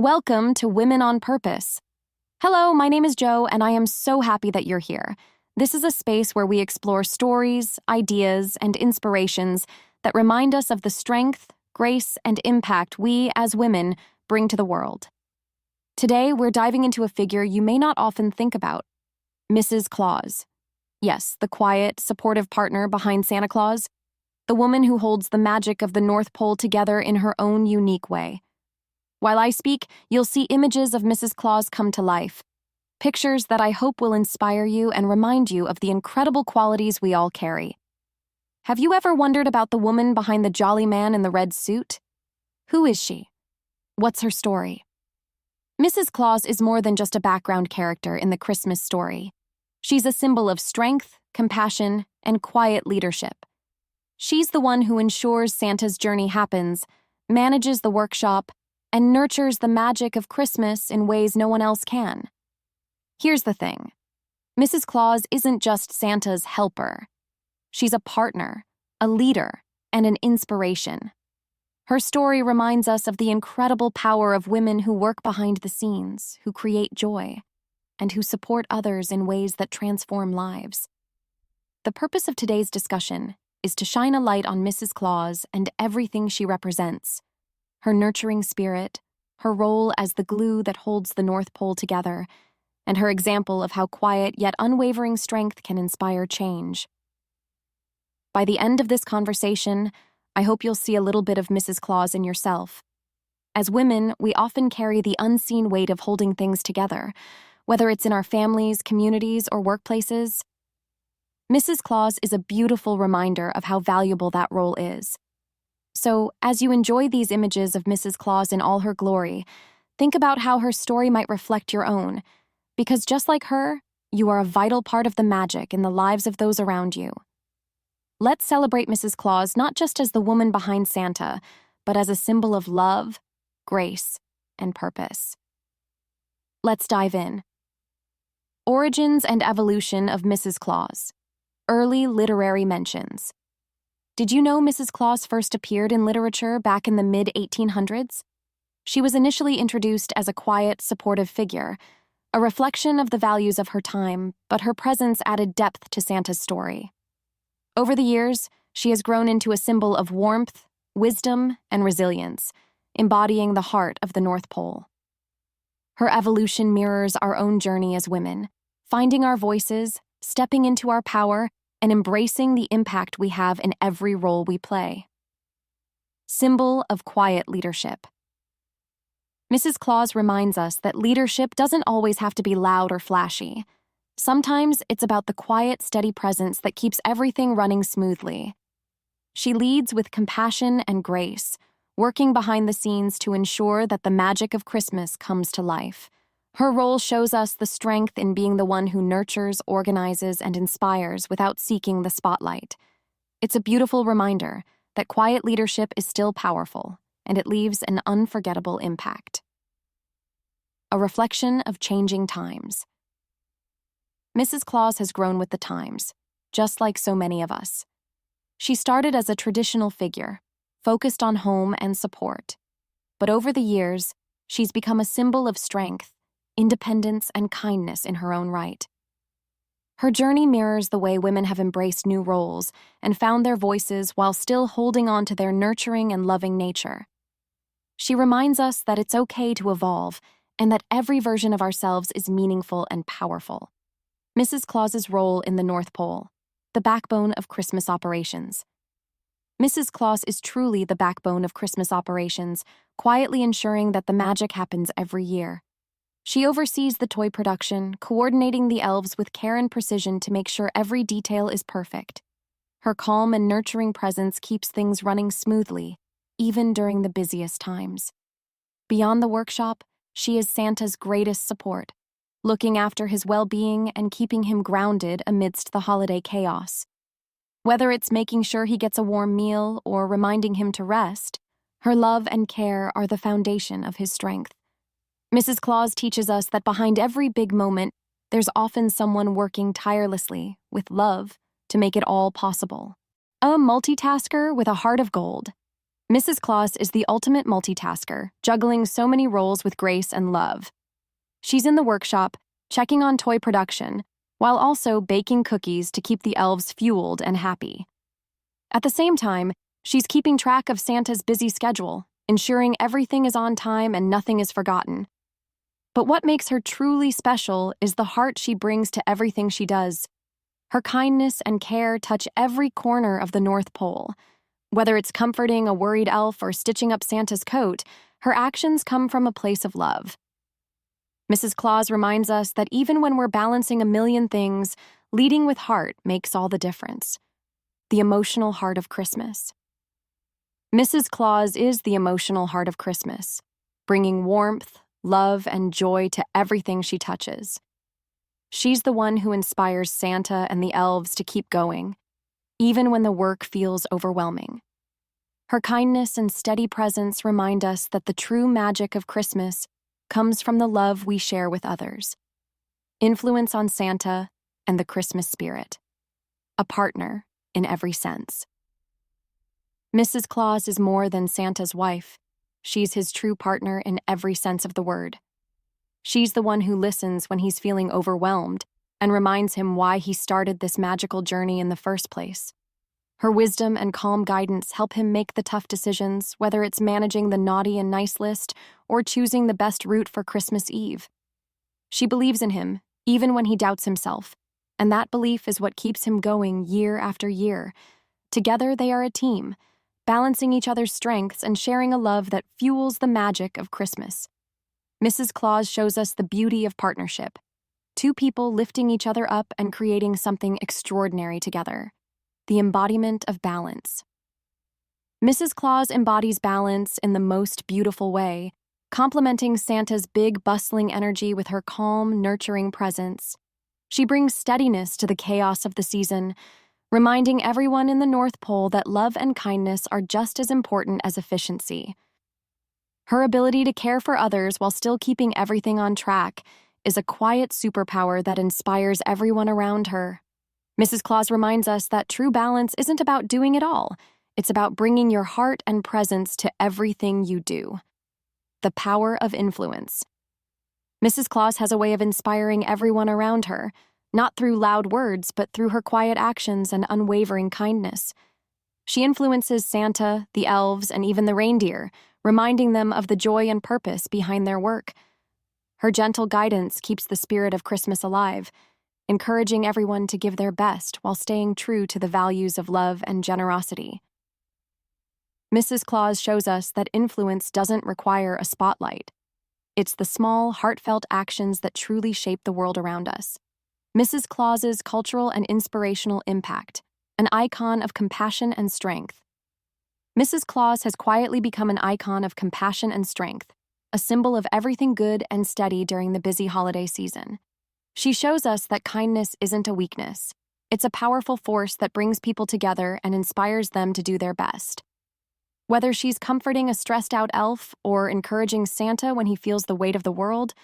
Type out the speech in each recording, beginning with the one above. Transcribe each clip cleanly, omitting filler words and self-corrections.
Welcome to Women on Purpose. Hello, my name is Jo, and I am so happy that you're here. This is a space where we explore stories, ideas, and inspirations that remind us of the strength, grace, and impact we, as women, bring to the world. Today, we're diving into a figure you may not often think about, Mrs. Claus. Yes, the quiet, supportive partner behind Santa Claus, the woman who holds the magic of the North Pole together in her own unique way. While I speak, you'll see images of Mrs. Claus come to life, pictures that I hope will inspire you and remind you of the incredible qualities we all carry. Have you ever wondered about the woman behind the jolly man in the red suit? Who is she? What's her story? Mrs. Claus is more than just a background character in the Christmas story. She's a symbol of strength, compassion, and quiet leadership. She's the one who ensures Santa's journey happens, manages the workshop, and nurtures the magic of Christmas in ways no one else can. Here's the thing. Mrs. Claus isn't just Santa's helper. She's a partner, a leader, and an inspiration. Her story reminds us of the incredible power of women who work behind the scenes, who create joy, and who support others in ways that transform lives. The purpose of today's discussion is to shine a light on Mrs. Claus and everything she represents. Her nurturing spirit, her role as the glue that holds the North Pole together, and her example of how quiet yet unwavering strength can inspire change. By the end of this conversation, I hope you'll see a little bit of Mrs. Claus in yourself. As women, we often carry the unseen weight of holding things together, whether it's in our families, communities, or workplaces. Mrs. Claus is a beautiful reminder of how valuable that role is. So, as you enjoy these images of Mrs. Claus in all her glory, think about how her story might reflect your own, because just like her, you are a vital part of the magic in the lives of those around you. Let's celebrate Mrs. Claus not just as the woman behind Santa, but as a symbol of love, grace, and purpose. Let's dive in. Origins and evolution of Mrs. Claus. Early literary mentions. Did you know Mrs. Claus first appeared in literature back in the mid-1800s? She was initially introduced as a quiet, supportive figure, a reflection of the values of her time, but her presence added depth to Santa's story. Over the years, she has grown into a symbol of warmth, wisdom, and resilience, embodying the heart of the North Pole. Her evolution mirrors our own journey as women, finding our voices, stepping into our power, and embracing the impact we have in every role we play. Symbol of quiet leadership. Mrs. Claus reminds us that leadership doesn't always have to be loud or flashy. Sometimes it's about the quiet, steady presence that keeps everything running smoothly. She leads with compassion and grace, working behind the scenes to ensure that the magic of Christmas comes to life. Her role shows us the strength in being the one who nurtures, organizes, and inspires without seeking the spotlight. It's a beautiful reminder that quiet leadership is still powerful, and it leaves an unforgettable impact. A reflection of changing times. Mrs. Claus has grown with the times, just like so many of us. She started as a traditional figure, focused on home and support. But over the years, she's become a symbol of strength, independence, and kindness in her own right. Her journey mirrors the way women have embraced new roles and found their voices while still holding on to their nurturing and loving nature. She reminds us that it's okay to evolve and that every version of ourselves is meaningful and powerful. Mrs. Claus's role in the North Pole, the backbone of Christmas operations. Mrs. Claus is truly the backbone of Christmas operations, quietly ensuring that the magic happens every year. She oversees the toy production, coordinating the elves with care and precision to make sure every detail is perfect. Her calm and nurturing presence keeps things running smoothly, even during the busiest times. Beyond the workshop, she is Santa's greatest support, looking after his well-being and keeping him grounded amidst the holiday chaos. Whether it's making sure he gets a warm meal or reminding him to rest, her love and care are the foundation of his strength. Mrs. Claus teaches us that behind every big moment, there's often someone working tirelessly, with love, to make it all possible. A multitasker with a heart of gold. Mrs. Claus is the ultimate multitasker, juggling so many roles with grace and love. She's in the workshop, checking on toy production, while also baking cookies to keep the elves fueled and happy. At the same time, she's keeping track of Santa's busy schedule, ensuring everything is on time and nothing is forgotten. But what makes her truly special is the heart she brings to everything she does. Her kindness and care touch every corner of the North Pole. Whether it's comforting a worried elf or stitching up Santa's coat, her actions come from a place of love. Mrs. Claus reminds us that even when we're balancing a million things, leading with heart makes all the difference. The emotional heart of Christmas. Mrs. Claus is the emotional heart of Christmas, bringing warmth, love, and joy to everything she touches. She's the one who inspires Santa and the elves to keep going, even when the work feels overwhelming. Her kindness and steady presence remind us that the true magic of Christmas comes from the love we share with others. Influence on Santa and the Christmas spirit. A partner in every sense. Mrs. Claus is more than Santa's wife. She's his true partner in every sense of the word. She's the one who listens when he's feeling overwhelmed and reminds him why he started this magical journey in the first place. Her wisdom and calm guidance help him make the tough decisions, whether it's managing the naughty and nice list or choosing the best route for Christmas Eve. She believes in him, even when he doubts himself, and that belief is what keeps him going year after year. Together they are a team, balancing each other's strengths and sharing a love that fuels the magic of Christmas. Mrs. Claus shows us the beauty of partnership, two people lifting each other up and creating something extraordinary together. The embodiment of balance. Mrs. Claus embodies balance in the most beautiful way, complementing Santa's big, bustling energy with her calm, nurturing presence. She brings steadiness to the chaos of the season, reminding everyone in the North Pole that love and kindness are just as important as efficiency. Her ability to care for others while still keeping everything on track is a quiet superpower that inspires everyone around her. Mrs. Claus reminds us that true balance isn't about doing it all. It's about bringing your heart and presence to everything you do. The power of influence. Mrs. Claus has a way of inspiring everyone around her, not through loud words, but through her quiet actions and unwavering kindness. She influences Santa, the elves, and even the reindeer, reminding them of the joy and purpose behind their work. Her gentle guidance keeps the spirit of Christmas alive, encouraging everyone to give their best while staying true to the values of love and generosity. Mrs. Claus shows us that influence doesn't require a spotlight. It's the small, heartfelt actions that truly shape the world around us. Mrs. Claus's cultural and inspirational impact, an icon of compassion and strength. Mrs. Claus has quietly become an icon of compassion and strength, a symbol of everything good and steady during the busy holiday season. She shows us that kindness isn't a weakness. It's a powerful force that brings people together and inspires them to do their best. Whether she's comforting a stressed-out elf or encouraging Santa when he feels the weight of the world,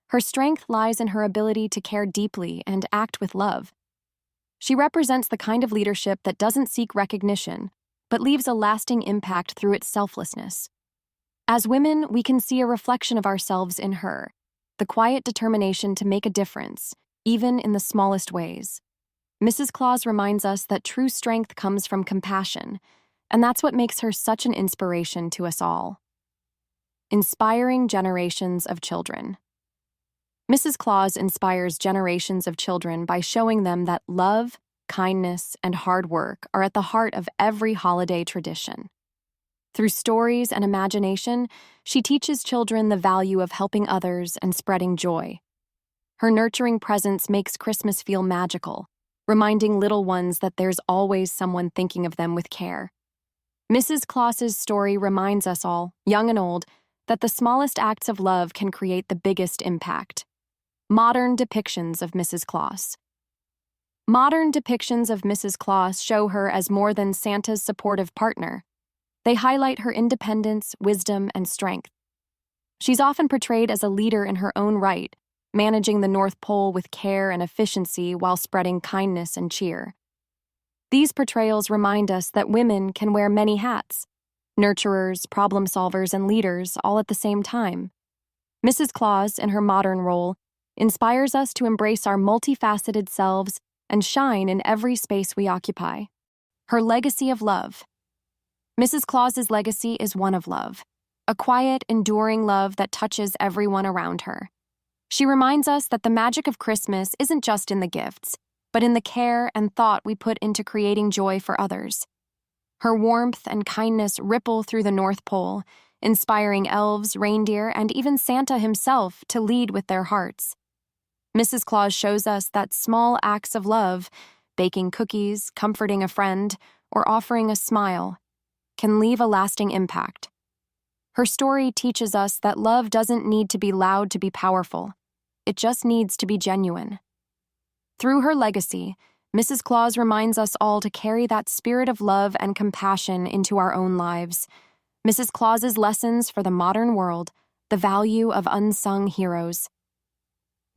her strength lies in her ability to care deeply and act with love. She represents the kind of leadership that doesn't seek recognition, but leaves a lasting impact through its selflessness. As women, we can see a reflection of ourselves in her, the quiet determination to make a difference, even in the smallest ways. Mrs. Claus reminds us that true strength comes from compassion, and that's what makes her such an inspiration to us all. Inspiring generations of children. Mrs. Claus inspires generations of children by showing them that love, kindness, and hard work are at the heart of every holiday tradition. Through stories and imagination, she teaches children the value of helping others and spreading joy. Her nurturing presence makes Christmas feel magical, reminding little ones that there's always someone thinking of them with care. Mrs. Claus's story reminds us all, young and old, that the smallest acts of love can create the biggest impact. Modern depictions of Mrs. Claus. Modern depictions of Mrs. Claus show her as more than Santa's supportive partner. They highlight her independence, wisdom, and strength. She's often portrayed as a leader in her own right, managing the North Pole with care and efficiency while spreading kindness and cheer. These portrayals remind us that women can wear many hats. nurturers, problem solvers, and leaders all at the same time. Mrs. Claus, in her modern role, inspires us to embrace our multifaceted selves and shine in every space we occupy. Her legacy of love. Mrs. Claus's legacy is one of love, a quiet, enduring love that touches everyone around her. She reminds us that the magic of Christmas isn't just in the gifts, but in the care and thought we put into creating joy for others. Her warmth and kindness ripple through the North Pole, inspiring elves, reindeer, and even Santa himself to lead with their hearts. Mrs. Claus shows us that small acts of love, baking cookies, comforting a friend, or offering a smile, can leave a lasting impact. Her story teaches us that love doesn't need to be loud to be powerful. It just needs to be genuine. Through her legacy, Mrs. Claus reminds us all to carry that spirit of love and compassion into our own lives. Mrs. Claus's lessons for the modern world, the value of unsung heroes.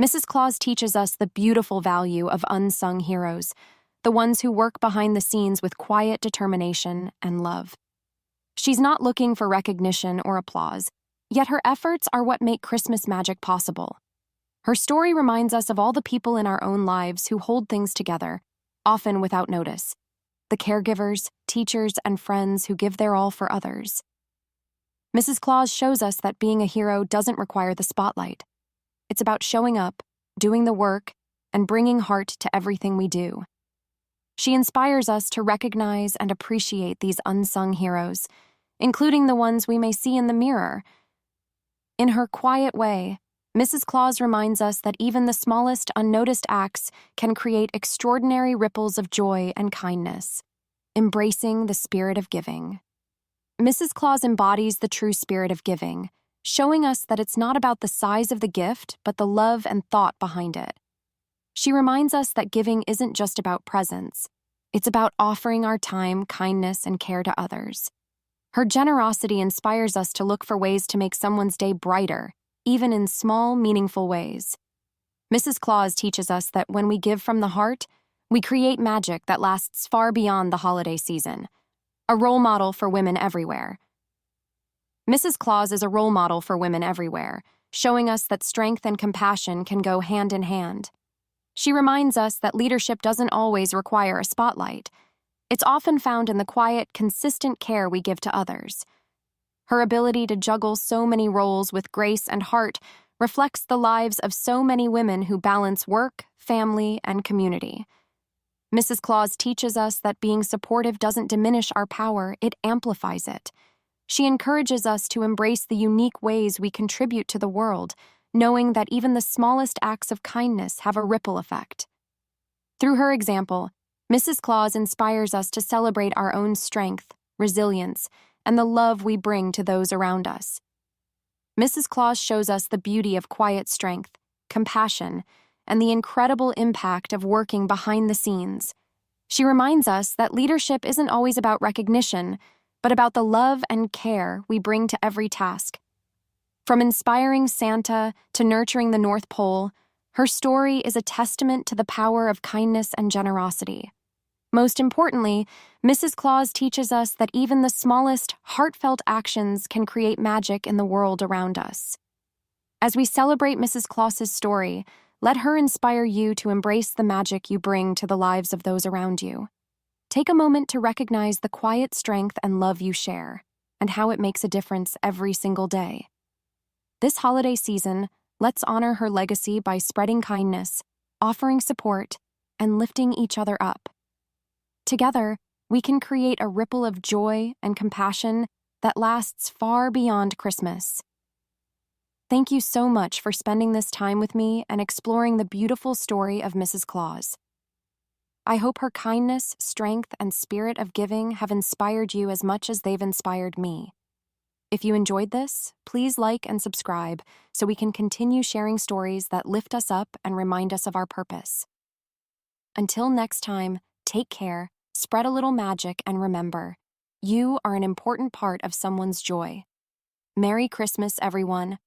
Mrs. Claus teaches us the beautiful value of unsung heroes, the ones who work behind the scenes with quiet determination and love. She's not looking for recognition or applause, yet her efforts are what make Christmas magic possible. Her story reminds us of all the people in our own lives who hold things together, often without notice. The caregivers, teachers, and friends who give their all for others. Mrs. Claus shows us that being a hero doesn't require the spotlight. It's about showing up, doing the work, and bringing heart to everything we do. She inspires us to recognize and appreciate these unsung heroes, including the ones we may see in the mirror. In her quiet way, Mrs. Claus reminds us that even the smallest unnoticed acts can create extraordinary ripples of joy and kindness, embracing the spirit of giving. Mrs. Claus embodies the true spirit of giving, showing us that it's not about the size of the gift, but the love and thought behind it. She reminds us that giving isn't just about presents. It's about offering our time, kindness, and care to others. Her generosity inspires us to look for ways to make someone's day brighter, even in small, meaningful ways. Mrs. Claus teaches us that when we give from the heart, we create magic that lasts far beyond the holiday season. A role model for women everywhere. Mrs. Claus is a role model for women everywhere, showing us that strength and compassion can go hand in hand. She reminds us that leadership doesn't always require a spotlight. It's often found in the quiet, consistent care we give to others. Her ability to juggle so many roles with grace and heart reflects the lives of so many women who balance work, family, and community. Mrs. Claus teaches us that being supportive doesn't diminish our power, it amplifies it. She encourages us to embrace the unique ways we contribute to the world, knowing that even the smallest acts of kindness have a ripple effect. Through her example, Mrs. Claus inspires us to celebrate our own strength, resilience, and the love we bring to those around us. Mrs. Claus shows us the beauty of quiet strength, compassion, and the incredible impact of working behind the scenes. She reminds us that leadership isn't always about recognition, but about the love and care we bring to every task. From inspiring Santa to nurturing the North Pole, her story is a testament to the power of kindness and generosity. Most importantly, Mrs. Claus teaches us that even the smallest, heartfelt actions can create magic in the world around us. As we celebrate Mrs. Claus's story, let her inspire you to embrace the magic you bring to the lives of those around you. Take a moment to recognize the quiet strength and love you share, and how it makes a difference every single day. This holiday season, let's honor her legacy by spreading kindness, offering support, and lifting each other up. Together, we can create a ripple of joy and compassion that lasts far beyond Christmas. Thank you so much for spending this time with me and exploring the beautiful story of Mrs. Claus. I hope her kindness, strength, and spirit of giving have inspired you as much as they've inspired me. If you enjoyed this, please like and subscribe so we can continue sharing stories that lift us up and remind us of our purpose. Until next time, take care, spread a little magic, and remember, you are an important part of someone's joy. Merry Christmas, everyone.